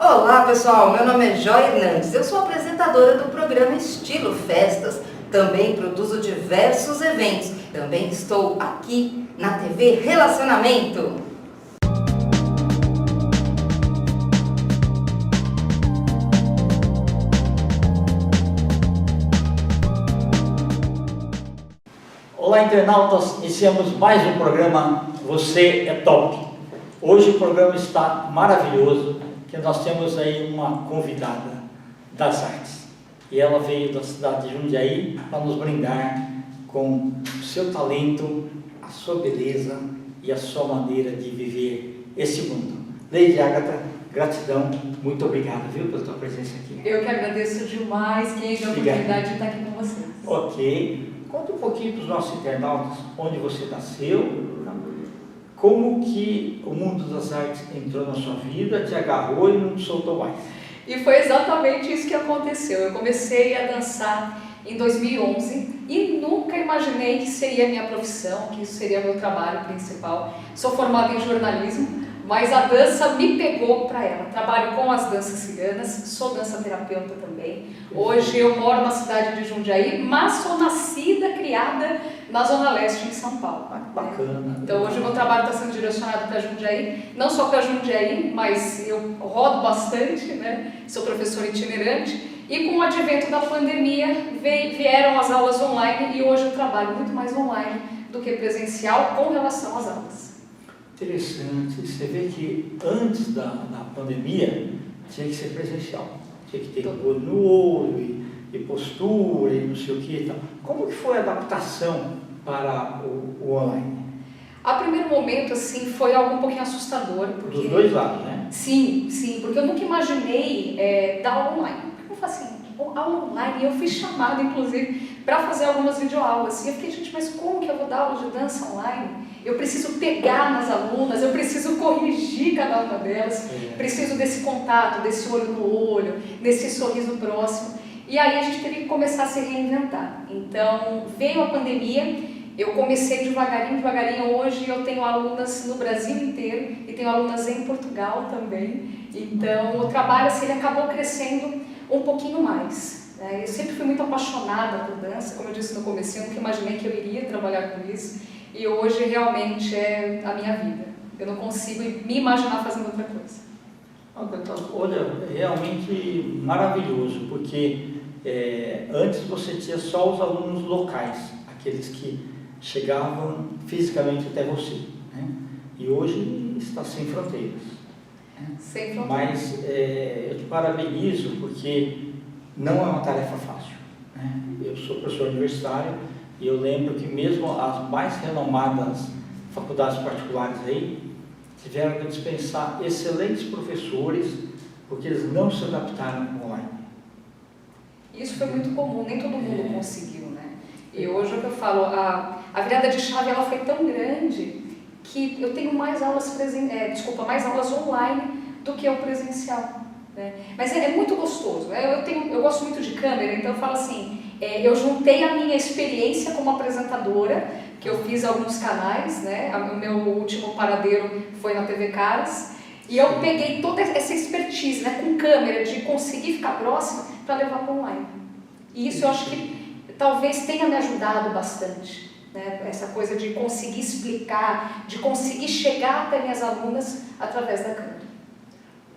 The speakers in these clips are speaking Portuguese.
Olá pessoal, meu nome é Joy Hernandes, eu sou apresentadora do programa Estilo Festas, também produzo diversos eventos, também estou aqui na TV Relacionamento. Olá internautas, iniciamos mais um programa Você é Top. Hoje o programa está maravilhoso, que nós temos aí uma convidada das artes. E ela veio da cidade de Jundiaí para nos brindar com o seu talento, a sua beleza e a sua maneira de viver esse mundo. Lady Agatha, gratidão, muito obrigado, viu, pela tua presença aqui. Eu que agradeço demais, Kendi, a oportunidade de estar aqui com vocês. Ok. Conta um pouquinho para os nossos internautas onde você nasceu, como que o mundo das artes entrou na sua vida, te agarrou e não te soltou mais. E foi exatamente isso que aconteceu. Eu comecei a dançar em 2011 e nunca imaginei que seria a minha profissão, que isso seria o meu trabalho principal. Sou formada em jornalismo, mas a dança me pegou para ela. Trabalho com as danças ciganas, sou dança-terapeuta também. Hoje eu moro na cidade de Jundiaí, mas sou nascida, criada na Zona Leste, em São Paulo. Bacana. Então hoje o meu trabalho está sendo direcionado para Jundiaí, não só para Jundiaí, mas eu rodo bastante, né? Sou professora itinerante. E com o advento da pandemia vieram as aulas online e hoje eu trabalho muito mais online do que presencial com relação às aulas. Interessante, você vê que antes da pandemia tinha que ser presencial, tinha que ter olho no olho e postura e não sei o que e tal. Como que foi a adaptação para o online? A primeiro momento, assim, foi algo um pouquinho assustador. Porque... Dos dois lados, né? Sim, porque eu nunca imaginei dar aula online. Eu falei assim, aula online, e eu fui chamada, inclusive, para fazer algumas videoaulas. E eu fiquei, gente, mas como que eu vou dar aula de dança online? Eu preciso pegar nas alunas, eu preciso corrigir cada uma delas, preciso desse contato, desse olho no olho, desse sorriso próximo. E aí a gente teve que começar a se reinventar. Então, veio a pandemia, eu comecei devagarinho. Hoje eu tenho alunas no Brasil inteiro e tenho alunas em Portugal também. Então, o trabalho assim, ele acabou crescendo um pouquinho mais. Eu sempre fui muito apaixonada por dança, como eu disse no começo, eu nunca imaginei que eu iria trabalhar com isso. E hoje realmente é a minha vida. Eu não consigo me imaginar fazendo outra coisa. Olha, realmente maravilhoso, porque antes você tinha só os alunos locais, aqueles que chegavam fisicamente até você, né? E hoje está sem fronteiras. Né? Sem fronteiras. Mas eu te parabenizo porque não é uma tarefa fácil. Né? Eu sou professor universitário e eu lembro que mesmo as mais renomadas faculdades particulares aí tiveram que dispensar excelentes professores porque eles não se adaptaram ao online. Isso foi muito comum, nem todo mundo conseguiu, né? E hoje é o que eu falo, a virada de chave ela foi tão grande que eu tenho mais aulas mais aulas online do que o presencial. Né? Mas é muito gostoso. Eu gosto muito de câmera, então eu falo assim, eu juntei a minha experiência como apresentadora, que eu fiz alguns canais, né? O meu último paradeiro foi na TV Caras, e eu peguei toda essa expertise, né, com câmera, de conseguir ficar próxima para levar para online. E isso eu acho que talvez tenha me ajudado bastante, né? Essa coisa de conseguir explicar, de conseguir chegar até minhas alunas através da câmera.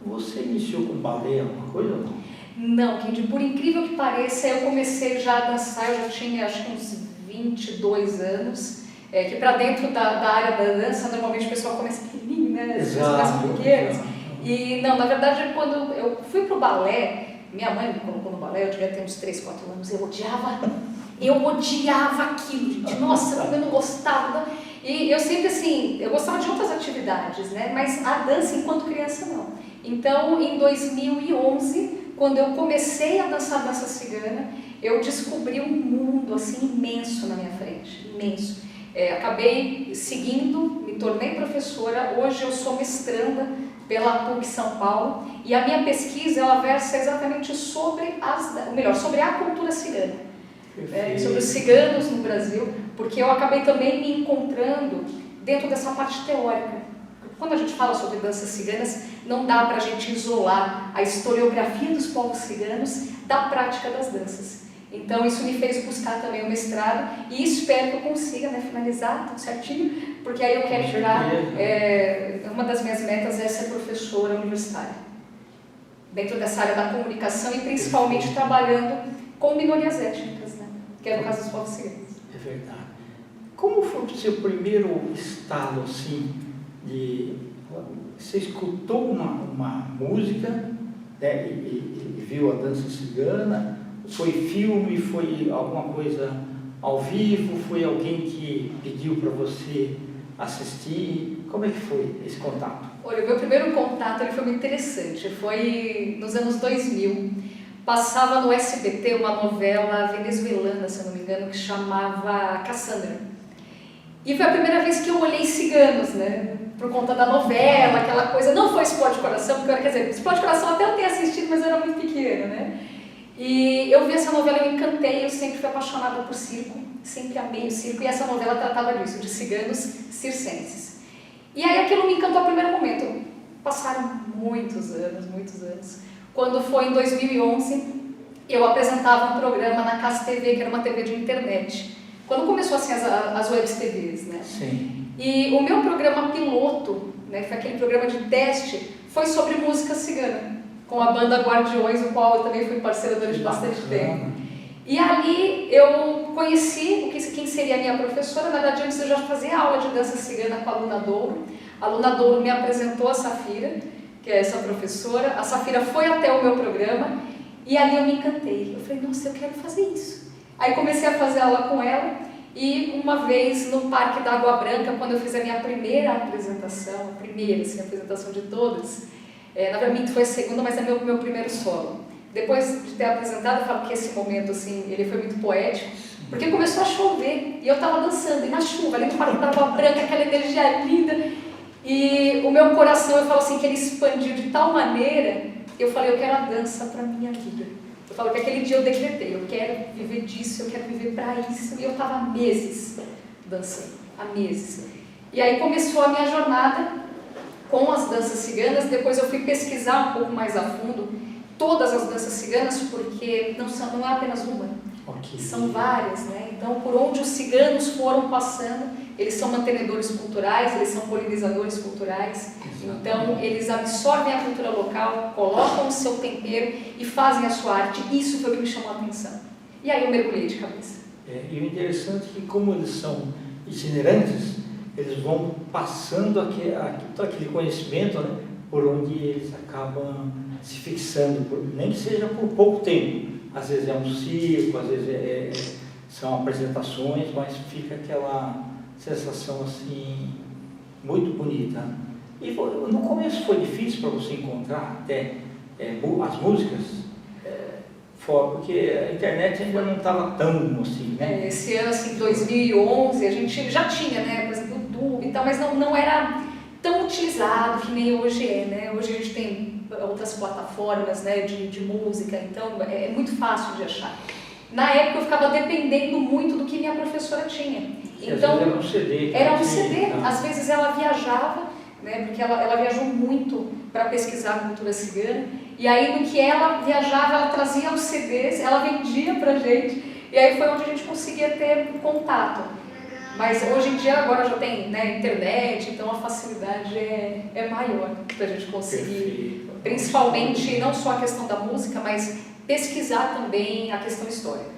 Você iniciou com balé, alguma coisa ou não? Não, Kendi, por incrível que pareça, eu comecei já a dançar, eu já tinha acho que uns 22 anos, que para dentro da área da dança, normalmente o pessoal começa pequenininho, né? As pessoas mais pequenas. E não, na verdade, quando eu fui pro balé, minha mãe me colocou no balé, eu devia ter uns 3, 4 anos, eu odiava aquilo, gente. Nossa, como eu não gostava. E eu sempre assim, eu gostava de outras atividades, né? Mas a dança enquanto criança não. Então, em 2011, quando eu comecei a dançar dança cigana, eu descobri um mundo assim imenso na minha frente, imenso. Acabei seguindo, me tornei professora, hoje eu sou mestranda pela PUC São Paulo e a minha pesquisa ela versa exatamente sobre a cultura cigana, sobre os ciganos no Brasil, porque eu acabei também me encontrando dentro dessa parte teórica. Quando a gente fala sobre danças ciganas, não dá para a gente isolar a historiografia dos povos ciganos da prática das danças. Então isso me fez buscar também o mestrado e espero que eu consiga, né, finalizar tudo certinho, porque aí eu quero virar, uma das minhas metas é ser professora universitária, dentro dessa área da comunicação e principalmente trabalhando com minorias étnicas, né, que é no caso dos povos ciganos. É verdade. Como foi o seu primeiro estalo, assim, você escutou uma música, né, e viu a dança cigana? Foi filme, foi alguma coisa ao vivo, foi alguém que pediu para você assistir? Como é que foi esse contato? Olha, o meu primeiro contato ele foi muito interessante, foi nos anos 2000. Passava no SBT uma novela venezuelana, se eu não me engano, que chamava Cassandra. E foi a primeira vez que eu olhei ciganos, né? Por conta da novela, aquela coisa. Não foi Explode Coração, porque, quer dizer, Explode Coração até eu tenho assistido, mas eu era muito pequena, né? E eu vi essa novela, eu me encantei, eu sempre fui apaixonada por circo, sempre amei o circo, e essa novela tratava disso, de ciganos circenses. E aí aquilo me encantou a primeiro momento. Passaram muitos anos. Quando foi em 2011, eu apresentava um programa na Cas TV, que era uma TV de internet. Quando começou assim as web TVs, né? Sim. E o meu programa piloto, né, foi aquele programa de teste, foi sobre música cigana, com a banda Guardiões, o qual eu também fui parceira durante bastante tempo. E ali eu conheci quem seria a minha professora. Na verdade, antes eu já fazia aula de dança cigana com a Luna Douro. A Luna Douro me apresentou a Safira, que é essa professora. A Safira foi até o meu programa e ali eu me encantei. Eu falei, nossa, eu quero fazer isso. Aí comecei a fazer aula com ela e uma vez no Parque da Água Branca, quando eu fiz a minha primeira apresentação, a primeira assim, apresentação de todas, na verdade foi a segunda, mas é meu primeiro solo. Depois de ter apresentado, eu falo que esse momento assim, ele foi muito poético, porque começou a chover e eu estava dançando, e na chuva, ali no Parque da Água Branca, aquela energia linda, e o meu coração, eu falo assim, que ele expandiu de tal maneira, eu falei, eu quero a dança para minha vida. Eu falo que aquele dia eu decretei, eu quero viver disso, eu quero viver para isso, e eu estava há meses dançando, há meses. E aí começou a minha jornada com as danças ciganas. Depois eu fui pesquisar um pouco mais a fundo todas as danças ciganas, porque não é apenas uma, são várias, né? Então, por onde os ciganos foram passando, eles são mantenedores culturais, eles são polinizadores culturais. Então, eles absorvem a cultura local, colocam o seu tempero e fazem a sua arte. Isso foi o que me chamou a atenção. E aí eu mergulhei de cabeça. E o interessante é que, como eles são itinerantes, eles vão passando todo aquele conhecimento, né, por onde eles acabam se fixando, nem que seja por pouco tempo. Às vezes é um circo, às vezes são apresentações, mas fica aquela sensação assim, muito bonita. E no começo foi difícil para você encontrar até as músicas, porque a internet ainda não estava tão assim, né? Esse ano, assim, 2011, a gente já tinha, né, por exemplo, o YouTube e tal, mas não era tão utilizado que nem hoje é, né? Hoje a gente tem outras plataformas, né, de música, então é muito fácil de achar. Na época eu ficava dependendo muito do que minha professora tinha. Então, era um CD. Era um CD. Às vezes ela viajava, né, porque ela viajou muito para pesquisar a cultura cigana, e aí no que ela viajava, ela trazia os CDs, ela vendia pra gente, e aí foi onde a gente conseguia ter contato. Mas hoje em dia agora já tem, né, internet, então a facilidade é maior para a gente conseguir, principalmente não só a questão da música, mas pesquisar também a questão histórica.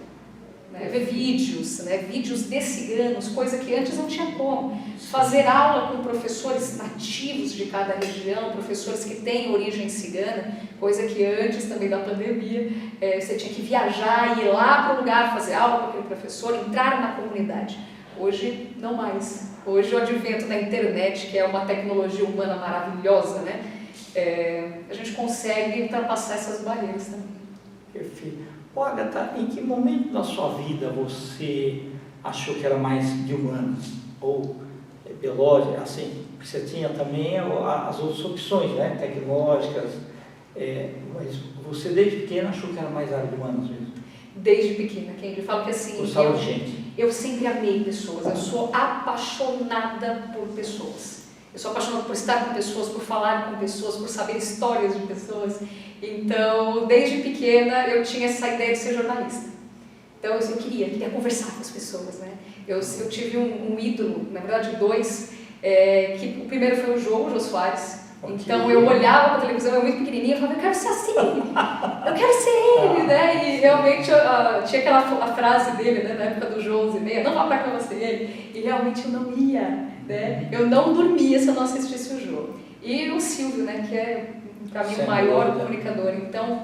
Ver vídeos, né, vídeos de ciganos, coisa que antes não tinha como. Fazer aula com professores nativos de cada região, professores que têm origem cigana, coisa que antes também da pandemia, você tinha que viajar, ir lá para o lugar, fazer aula com aquele professor, entrar na comunidade. Hoje, não mais. Hoje, o advento da internet, que é uma tecnologia humana maravilhosa, né, a gente consegue ultrapassar essas barreiras também. Perfeito. Agatha, em que momento da sua vida você achou que era mais de humanas? Ou biológica, assim, porque você tinha também as outras opções, né, tecnológicas, mas você desde pequena achou que era mais área de humanas mesmo? Desde pequena, Kendi. Eu falo que assim, eu sempre amei pessoas, eu sou apaixonada por pessoas. Eu sou apaixonada por estar com pessoas, por falar com pessoas, por saber histórias de pessoas. Então, desde pequena, eu tinha essa ideia de ser jornalista. Então, eu queria conversar com as pessoas, né? Eu tive um ídolo, na verdade, dois, que o primeiro foi o Jô Soares. Okay. Então, eu olhava para a televisão, eu muito pequenininha, e falava, eu quero ser assim, eu quero ser ele, né? E realmente, tinha aquela frase dele, né, na época do Jô 11h30, não vá para cá ser ele. E realmente eu não ia, né? Eu não dormia se eu não assistisse o Jô. E o Silvio, né, que é, para mim, o maior comunicador. Então,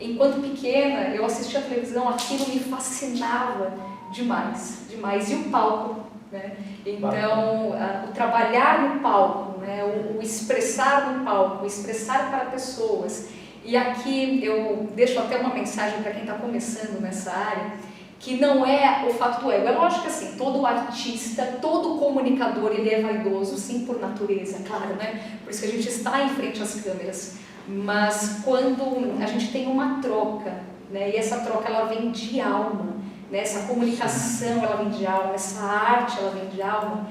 enquanto pequena, eu assistia a televisão, aquilo me fascinava demais, demais. E o palco, né? Então, o trabalhar no palco, né? o expressar no palco, o expressar para pessoas. E aqui eu deixo até uma mensagem para quem está começando nessa área, que não é o fato do ego. É lógico que assim, todo artista, todo comunicador, ele é vaidoso, sim, por natureza, claro, né? Por isso que a gente está em frente às câmeras. Mas quando a gente tem uma troca, né? E essa troca ela vem de alma, né? Essa comunicação ela vem de alma, essa arte ela vem de alma,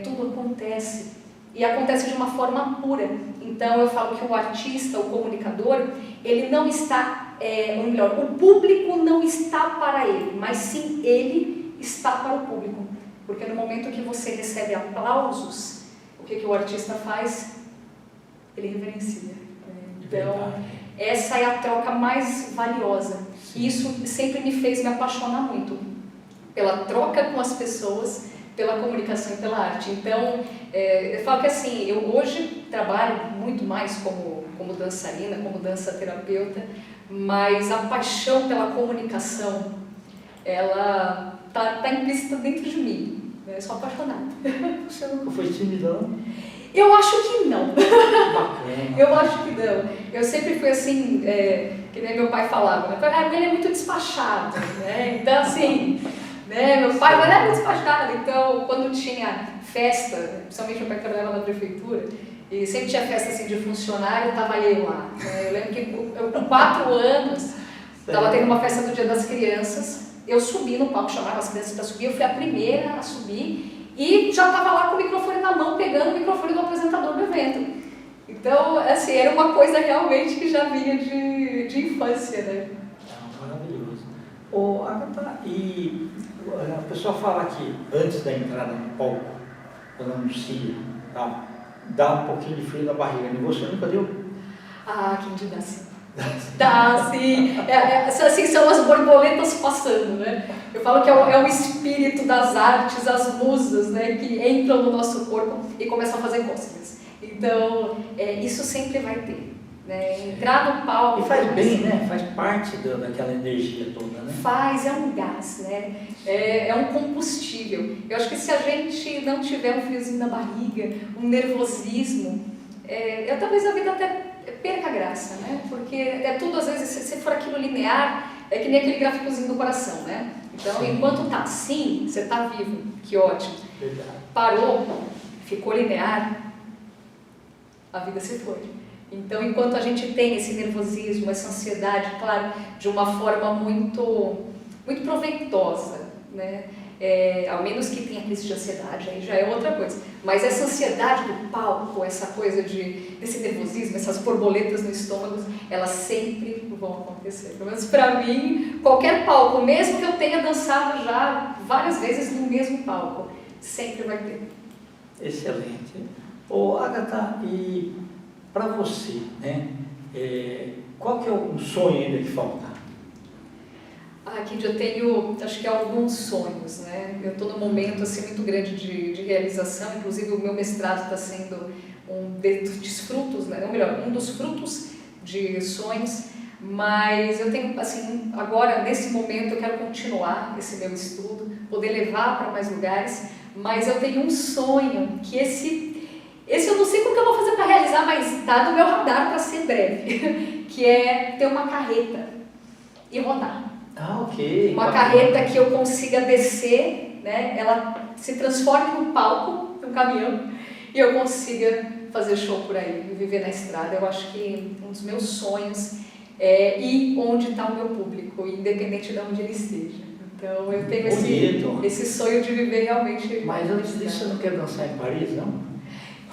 tudo acontece. E acontece de uma forma pura. Então eu falo que o artista, o comunicador, ele não está, ou melhor, o público não está para ele, mas sim ele está para o público. Porque no momento que você recebe aplausos, o que o artista faz? Ele reverencia. Então, essa é a troca mais valiosa. E isso sempre me fez me apaixonar muito pela troca com as pessoas, pela comunicação e pela arte. Então, eu falo que assim, eu hoje trabalho muito mais como dançarina, como dança-terapeuta, mas a paixão pela comunicação, ela tá implícita dentro de mim. Eu sou apaixonada. Você nunca foi tímida, não? Eu acho que não. Bacana. Eu acho que não. Eu sempre fui assim, que nem meu pai falava, né? Ele é muito despachado, né? Então, assim, né? Meu pai era muito despachado. Então, quando tinha festa, principalmente meu pai trabalhava na prefeitura, e sempre tinha festa assim de funcionário, estava eu lá. Eu lembro que eu com 4 anos, estava tendo uma festa do Dia das Crianças, eu subi no palco, chamava as crianças para subir, eu fui a primeira a subir, e já estava lá com o microfone na mão, pegando o microfone do apresentador do evento. Então, assim, era uma coisa realmente que já vinha de infância, né? Maravilhoso. Ô, Agatha, e a pessoa fala que antes da entrada no palco, quando anuncia, tá, dá um pouquinho de frio na barriga. E você nunca deu? Ah, que dá sim. Dá sim. Assim, são as borboletas passando, né? Eu falo que é o espírito das artes, as musas, né, que entram no nosso corpo e começam a fazer cócegas. Então, isso sempre vai ter, né? Entrar no palco... E faz bem, né? Faz parte daquela energia toda, né? Faz, é um gás, né? É um combustível. Eu acho que se a gente não tiver um friozinho na barriga, um nervosismo, talvez a vida até perca a graça, né? Porque é tudo, às vezes, se for aquilo linear, é que nem aquele gráficozinho do coração, né? Então, enquanto tá assim, você tá vivo, que ótimo. Verdade. Parou, ficou linear, a vida se foi. Então, enquanto a gente tem esse nervosismo, essa ansiedade, claro, de uma forma muito, muito proveitosa, né? Ao menos que tenha crise de ansiedade, aí já é outra coisa. Mas essa ansiedade do palco, essa coisa desse nervosismo, essas borboletas no estômago, elas sempre vão acontecer. Pelo menos para mim, qualquer palco, mesmo que eu tenha dançado já várias vezes no mesmo palco, sempre vai ter. Excelente. Ô, Agatha, e para você, né, qual que é um sonho ainda que falta? Aqui eu tenho, acho que alguns sonhos, né? Eu estou num momento assim muito grande de realização, inclusive o meu mestrado está sendo dos frutos, né? Ou melhor, um dos frutos de sonhos, mas eu tenho, assim, agora, nesse momento, eu quero continuar esse meu estudo, poder levar para mais lugares, mas eu tenho um sonho que esse eu não sei como que eu vou fazer para realizar, mas está no meu radar para ser breve, que é ter uma carreta e rodar. Ah, ok. Uma carreta que eu consiga descer, né? Ela se transforme num palco, num caminhão, e eu consiga fazer show por aí, viver na estrada. Eu acho que um dos meus sonhos é ir onde está o meu público, independente de onde ele esteja. Então eu tenho esse sonho de viver realmente. Mas antes disso, você não quer dançar em Paris, não?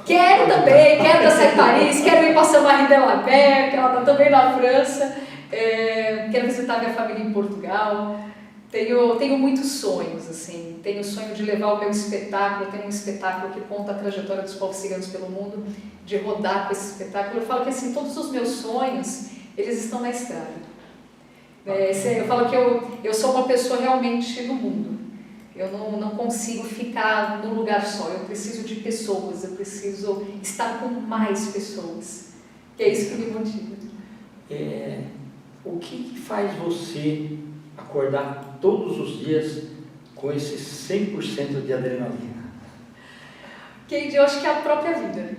Quero também, quero dançar em Paris, quero ir para Saint-Marie de la Mer, que ela está também na França, quero visitar minha família em Portugal. Tenho muitos sonhos, assim. Tenho o sonho de levar o meu espetáculo. Tenho um espetáculo que conta a trajetória dos povos ciganos pelo mundo, de rodar com esse espetáculo. Eu falo que assim, todos os meus sonhos, eles estão na estrada. Eu falo que eu sou uma pessoa realmente no mundo. Eu não consigo ficar num lugar só. Eu preciso de pessoas, eu preciso estar com mais pessoas. E é isso que me motiva. O que faz você acordar todos os dias com esse 100% de adrenalina? Eu acho que é a própria vida.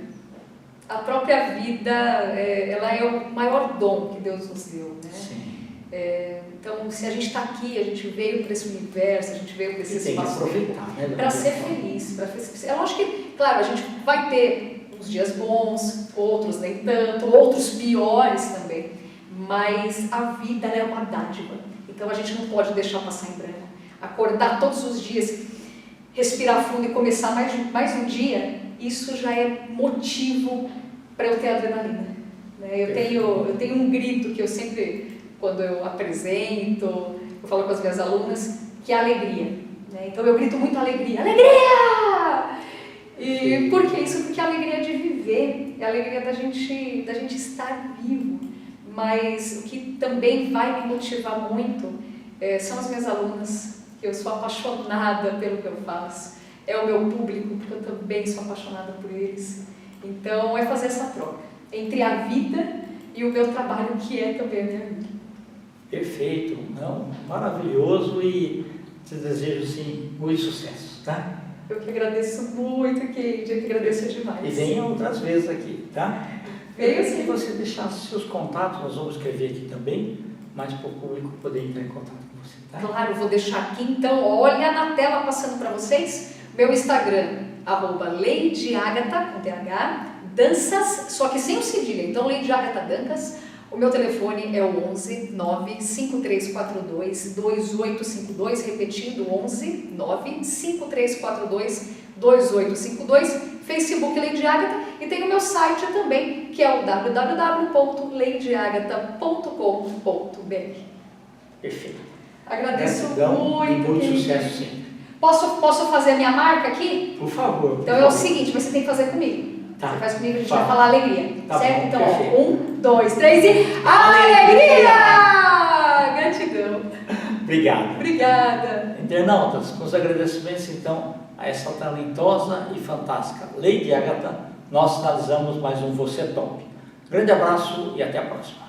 A própria vida, ela é o maior dom que Deus nos deu, né? Sim. Então, se a gente está aqui, a gente veio para esse universo, a gente veio para esse espaço né, para ser feliz, É lógico que, claro, a gente vai ter uns dias bons, outros nem tanto, outros piores também, mas a vida é uma dádiva. Então a gente não pode deixar passar em branco. Acordar todos os dias, respirar fundo e começar mais um dia, isso já é motivo para eu ter adrenalina. Né? Eu tenho um grito que eu sempre, quando eu apresento, eu falo com as minhas alunas, que é alegria. Né? Então eu grito muito alegria. Alegria! E por que isso? Porque a alegria é de viver, é a alegria da gente estar vivo. Mas o que também vai me motivar muito são as minhas alunas, que eu sou apaixonada pelo que eu faço. É o meu público, porque eu também sou apaixonada por eles. Então, é fazer essa troca entre a vida e o meu trabalho, que é também a minha vida. Perfeito, não, maravilhoso, e te desejo, sim, muito sucesso, tá? Eu que agradeço muito, Keide, eu que agradeço demais. E venha outras vezes aqui, tá? Se você deixasse seus contatos, nós vamos escrever aqui também, mas para o público poder entrar em contato com você, tá? Claro, vou deixar aqui, então, olha na tela passando para vocês, meu Instagram, @LadyAgatha, com TH, danças, só que sem o cedilha, então Lady Agatha Danças. O meu telefone é o 11 95342 2852, repetindo, 11 95342 2852, Facebook Lady Agatha, e tem o meu site também, que é o www.ladyagatha.com.br. Perfeito. Agradeço muito. E muito querido. sucesso sempre. Posso fazer a minha marca aqui? Por favor. Então é o seguinte, você tem que fazer comigo. Tá. Você faz comigo, a gente vai falar alegria. Tá certo? bom, então, perfeito. 1, 2, 3 e... Alegria! Gratidão. Obrigado. Obrigada. Internautas, com os agradecimentos, então, a essa talentosa e fantástica Lady Agatha, nós finalizamos mais um Você é Top. Grande abraço e até a próxima.